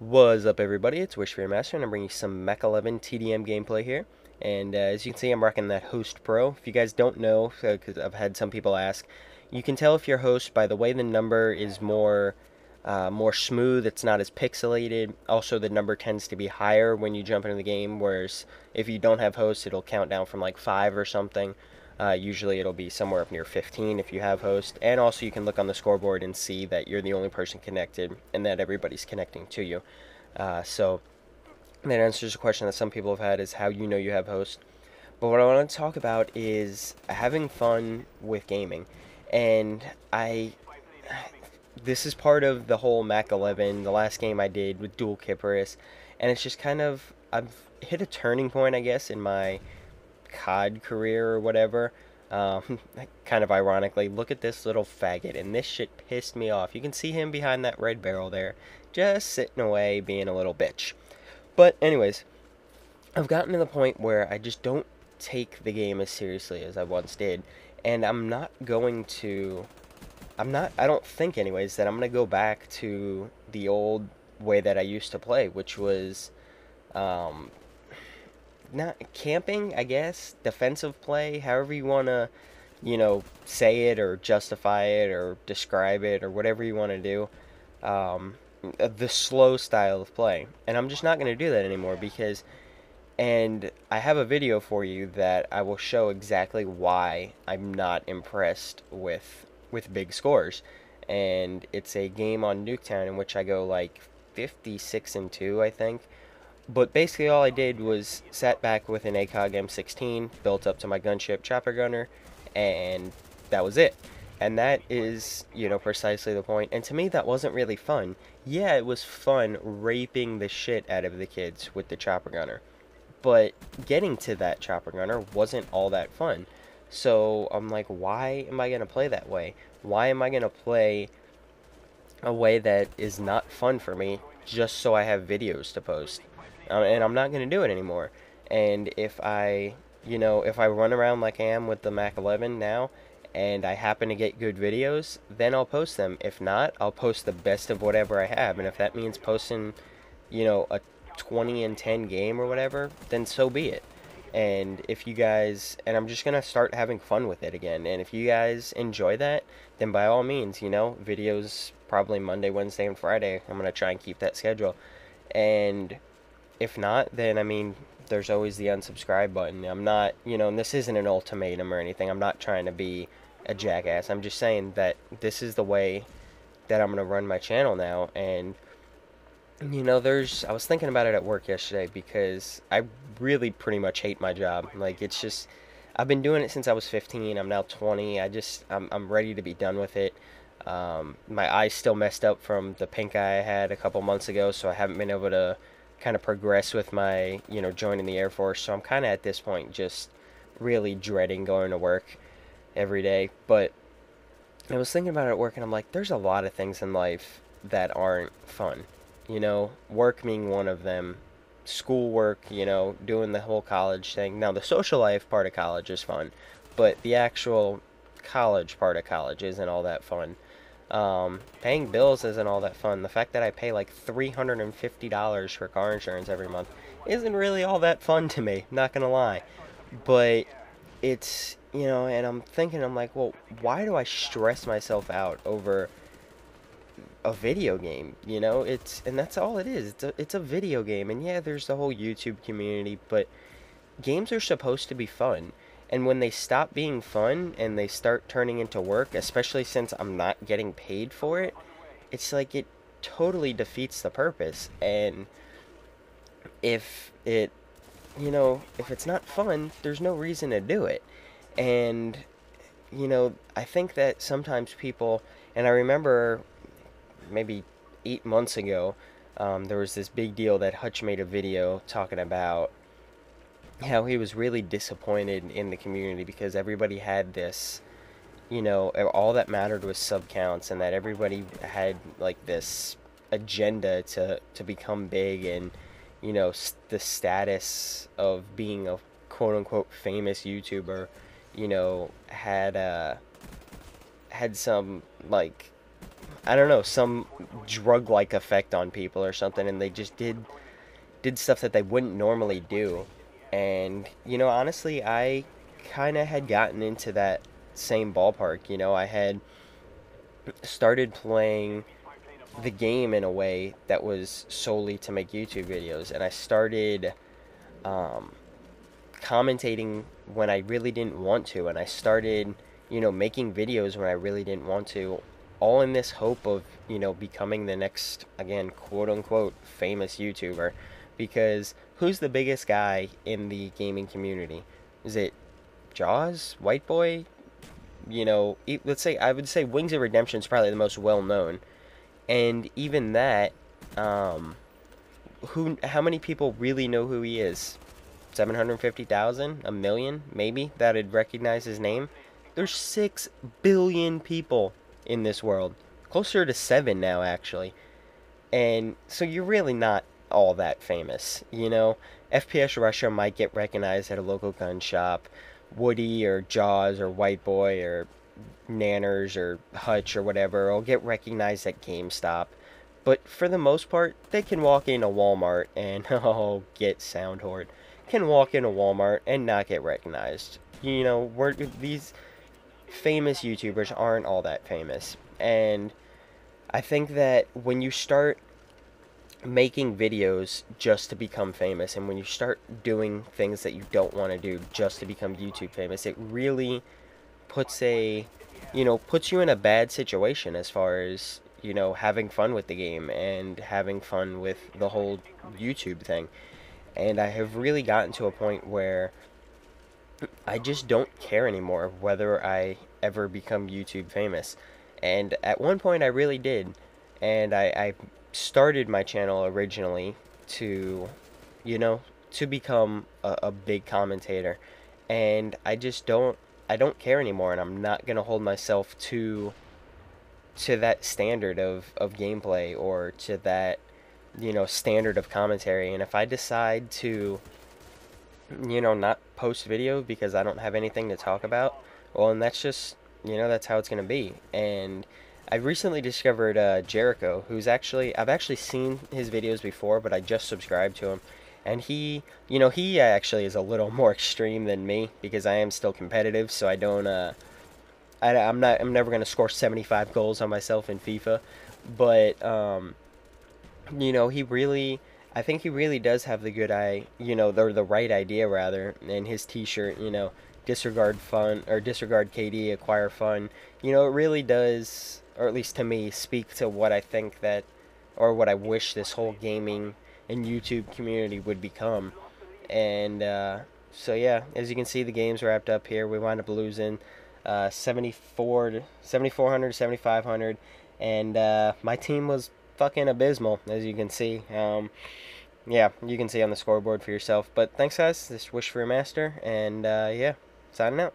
What's up, everybody? It's Wishfire Master, and I'm bringing you some Mech 11 TDM gameplay here. And as you can see, I'm rocking that Host Pro. If you guys don't know, because I've had some people ask, you can tell if you're Host by the way the number is more smooth. It's not as pixelated. Also, the number tends to be higher when you jump into the game, whereas if you don't have Host, it'll count down from like 5 or something. Usually it'll be somewhere up near 15 if you have host. And also you can look on the scoreboard and see that you're the only person connected and that everybody's connecting to you. So that answers a question that some people have had, is how you know you have host. But what I want to talk about is having fun with gaming. And this is part of the whole Mac 11, the last game I did with Dual Kypris. And it's just kind of, I've hit a turning point, I guess, in my COD career or whatever. Um, Kind of ironically, look at this little faggot, and this shit pissed me off. You can see him behind that red barrel there, just sitting away, being a little bitch. But anyways, I've gotten to the point where I just don't take the game as seriously as I once did, and I'm not going to. I don't think, anyways, that I'm gonna go back to the old way that I used to play, which was um, not camping, I guess, defensive play, however you want to, say it or justify it or describe it or whatever you want to do. Um, the slow style of play. And I'm just not going to do that anymore because, and I have a video for you that I will show exactly why I'm not impressed with big scores. And it's a game on Nuketown in which I go like 56-2, I think. But basically, all I did was sat back with an ACOG M16, built up to my gunship chopper gunner, and that was it. And that is, precisely the point. And to me, that wasn't really fun. Yeah, it was fun raping the shit out of the kids with the chopper gunner. But getting to that chopper gunner wasn't all that fun. So I'm like, why am I going to play that way? Why am I going to play a way that is not fun for me just so I have videos to post? And I'm not going to do it anymore. And if I run around like I am with the Mac 11 now, and I happen to get good videos, then I'll post them. If not, I'll post the best of whatever I have. And if that means posting, a 20 and 10 game or whatever, then so be it. And if you guys, and I'm just gonna start having fun with it again. And if you guys enjoy that, then by all means, videos probably Monday, Wednesday, and Friday. I'm gonna try and keep that schedule. And if not, then I mean, there's always the unsubscribe button. I'm not, and this isn't an ultimatum or anything. I'm not trying to be a jackass. I'm just saying that this is the way that I'm going to run my channel now. And, I was thinking about it at work yesterday because I really pretty much hate my job. Like, it's just, I've been doing it since I was 15. I'm now 20. I'm ready to be done with it. My eye's still messed up from the pink eye I had a couple months ago, so I haven't been able to kind of progress with my, joining the Air Force. So I'm kind of at this point just really dreading going to work every day. But I was thinking about it at work, and I'm like, there's a lot of things in life that aren't fun. Work being one of them. Schoolwork, doing the whole college thing. Now, the social life part of college is fun, but the actual college part of college isn't all that fun. Paying bills isn't all that fun. The fact that I pay like $350 for car insurance every month isn't really all that fun to me, not gonna lie. But it's, and I'm thinking, I'm like, well, why do I stress myself out over a video game? And that's all it is. It's a video game. And yeah, there's the whole YouTube community, but games are supposed to be fun. And when they stop being fun and they start turning into work, especially since I'm not getting paid for it, it's like it totally defeats the purpose. And if it, if it's not fun, there's no reason to do it. And, I think that sometimes people, and I remember maybe 8 months ago, there was this big deal that Hutch made a video talking about how he was really disappointed in the community because everybody had this, all that mattered was sub counts, and that everybody had like this agenda to become big, and the status of being a quote unquote famous YouTuber, had some, like, I don't know, some drug-like effect on people or something, and they just did stuff that they wouldn't normally do. And honestly, I kind of had gotten into that same ballpark. I had started playing the game in a way that was solely to make YouTube videos, and I started um, commentating when I really didn't want to, and I started, making videos when I really didn't want to, all in this hope of, becoming the next, again, quote unquote, famous YouTuber. Because who's the biggest guy in the gaming community? Is it Jaws, White Boy? Let's say, I would say Wings of Redemption is probably the most well known, and even that, um, how many people really know who he is? 750,000, a million, maybe, that'd recognize his name. There's 6 billion people in this world. Closer to 7 now, actually. And so you're really not all that famous. FPS Russia might get recognized at a local gun shop. Woody or Jaws or White Boy or Nanners or Hutch or whatever will get recognized at GameStop. But for the most part, they can walk into Walmart and, oh, get sound horde, can walk into Walmart and not get recognized. These famous YouTubers aren't all that famous. And I think that when you start making videos just to become famous, and when you start doing things that you don't want to do just to become YouTube famous, it really puts you in a bad situation as far as, having fun with the game and having fun with the whole YouTube thing. And I have really gotten to a point where I just don't care anymore whether I ever become YouTube famous. And at one point I really did. And I started my channel originally to, you know, to become a big commentator. And I don't care anymore, and I'm not gonna hold myself to that standard of gameplay, or to that, standard of commentary. And if I decide to, not post video because I don't have anything to talk about, well, and that's just, that's how it's going to be. And I recently discovered Jericho, I've actually seen his videos before, but I just subscribed to him. And he actually is a little more extreme than me, because I am still competitive, so I don't, I'm never going to score 75 goals on myself in FIFA. But, I think he really does have the good eye, the right idea, rather, in his t-shirt, disregard fun, or disregard KD, acquire fun. It really does, or at least to me, speak to what I think that, or what I wish this whole gaming and YouTube community would become. And, so yeah, as you can see, the game's wrapped up here. We wound up losing 7,400 to 7,500, and my team was fucking abysmal, as you can see. Yeah, you can see on the scoreboard for yourself. But thanks, guys. This is Wish for a Master, and yeah, signing out.